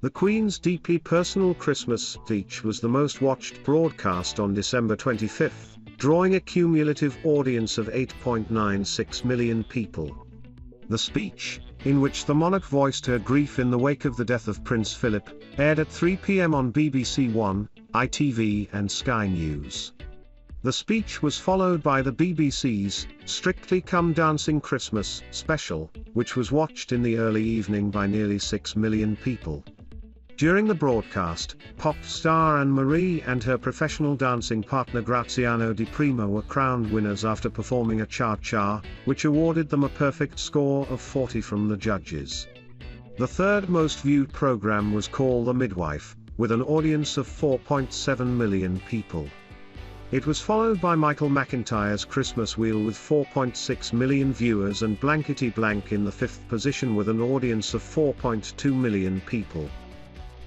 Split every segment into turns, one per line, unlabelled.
The Queen's deeply personal Christmas speech was the most watched broadcast on December 25, drawing a cumulative audience of 8.96 million people. The speech, in which the monarch voiced her grief in the wake of the death of Prince Philip, aired at 3 p.m. on BBC One, ITV and Sky News. The speech was followed by the BBC's Strictly Come Dancing Christmas special, which was watched in the early evening by nearly 6 million people. During the broadcast, pop star Anne-Marie and her professional dancing partner Graziano Di Prima were crowned winners after performing a cha-cha, which awarded them a perfect score of 40 from the judges. The third most viewed program was Call The Midwife, with an audience of 4.7 million people. It was followed by McIntyre's Christmas Wheel with 4.6 million viewers and Blankety Blank in the fifth position with an audience of 4.2 million people.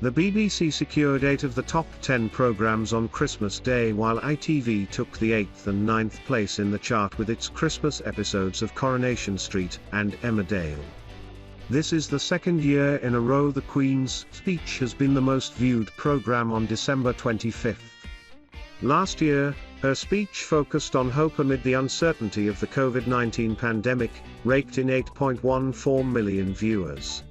The BBC secured 8 of the top 10 programmes on Christmas Day, while ITV took the 8th and 9th place in the chart with its Christmas episodes of Coronation Street and Emmerdale. This is the second year in a row the Queen's speech has been the most viewed programme on December 25. Last year, her speech focused on hope amid the uncertainty of the COVID-19 pandemic, raked in 8.14 million viewers.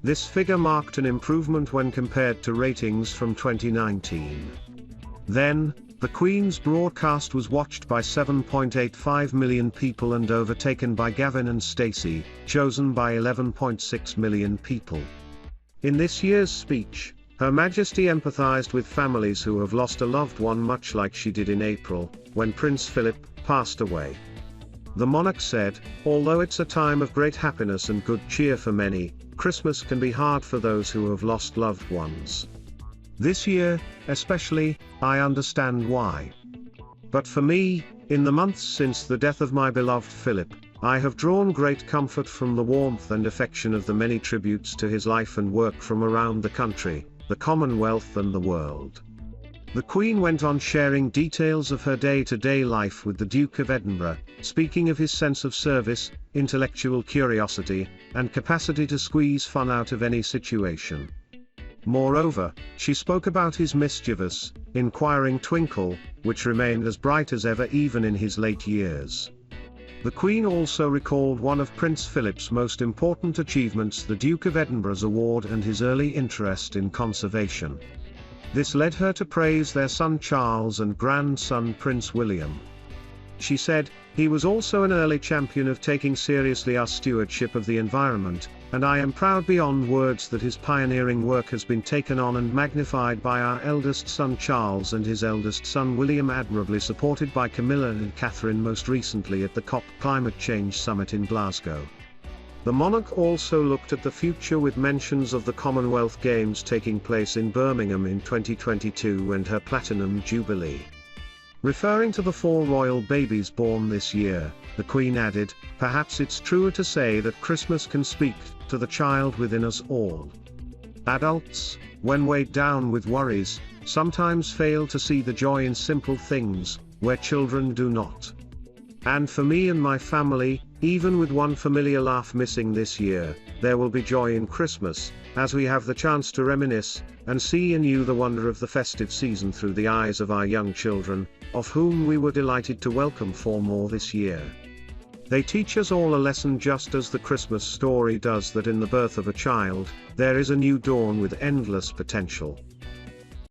This figure marked an improvement when compared to ratings from 2019. Then, the Queen's broadcast was watched by 7.85 million people and overtaken by Gavin and Stacey, chosen by 11.6 million people. In this year's speech, Her Majesty empathised with families who have lost a loved one, much like she did in April, when Prince Philip passed away. The monarch said, "Although it's a time of great happiness and good cheer for many, Christmas can be hard for those who have lost loved ones. This year, especially, I understand why. But for me, in the months since the death of my beloved Philip, I have drawn great comfort from the warmth and affection of the many tributes to his life and work from around the country, the Commonwealth and the world." The Queen went on sharing details of her day-to-day life with the Duke of Edinburgh, speaking of his sense of service, intellectual curiosity, and capacity to squeeze fun out of any situation. Moreover, she spoke about his mischievous, enquiring twinkle, which remained as bright as ever even in his late years. The Queen also recalled one of Prince Philip's most important achievements, the Duke of Edinburgh's award, and his early interest in conservation. This led her to praise their son Charles and grandson Prince William. She said, "He was also an early champion of taking seriously our stewardship of the environment, and I am proud beyond words that his pioneering work has been taken on and magnified by our eldest son Charles and his eldest son William, admirably supported by Camilla and Catherine most recently at the COP Climate Change Summit in Glasgow." The monarch also looked at the future with mentions of the Commonwealth Games taking place in Birmingham in 2022 and her Platinum Jubilee. Referring to the 4 royal babies born this year, the Queen added, "Perhaps it's truer to say that Christmas can speak to the child within us all. Adults, when weighed down with worries, sometimes fail to see the joy in simple things, where children do not. And for me and my family, even with one familiar laugh missing this year, there will be joy in Christmas, as we have the chance to reminisce, and see anew the wonder of the festive season through the eyes of our young children, of whom we were delighted to welcome 4 more this year. They teach us all a lesson, just as the Christmas story does, that in the birth of a child, there is a new dawn with endless potential."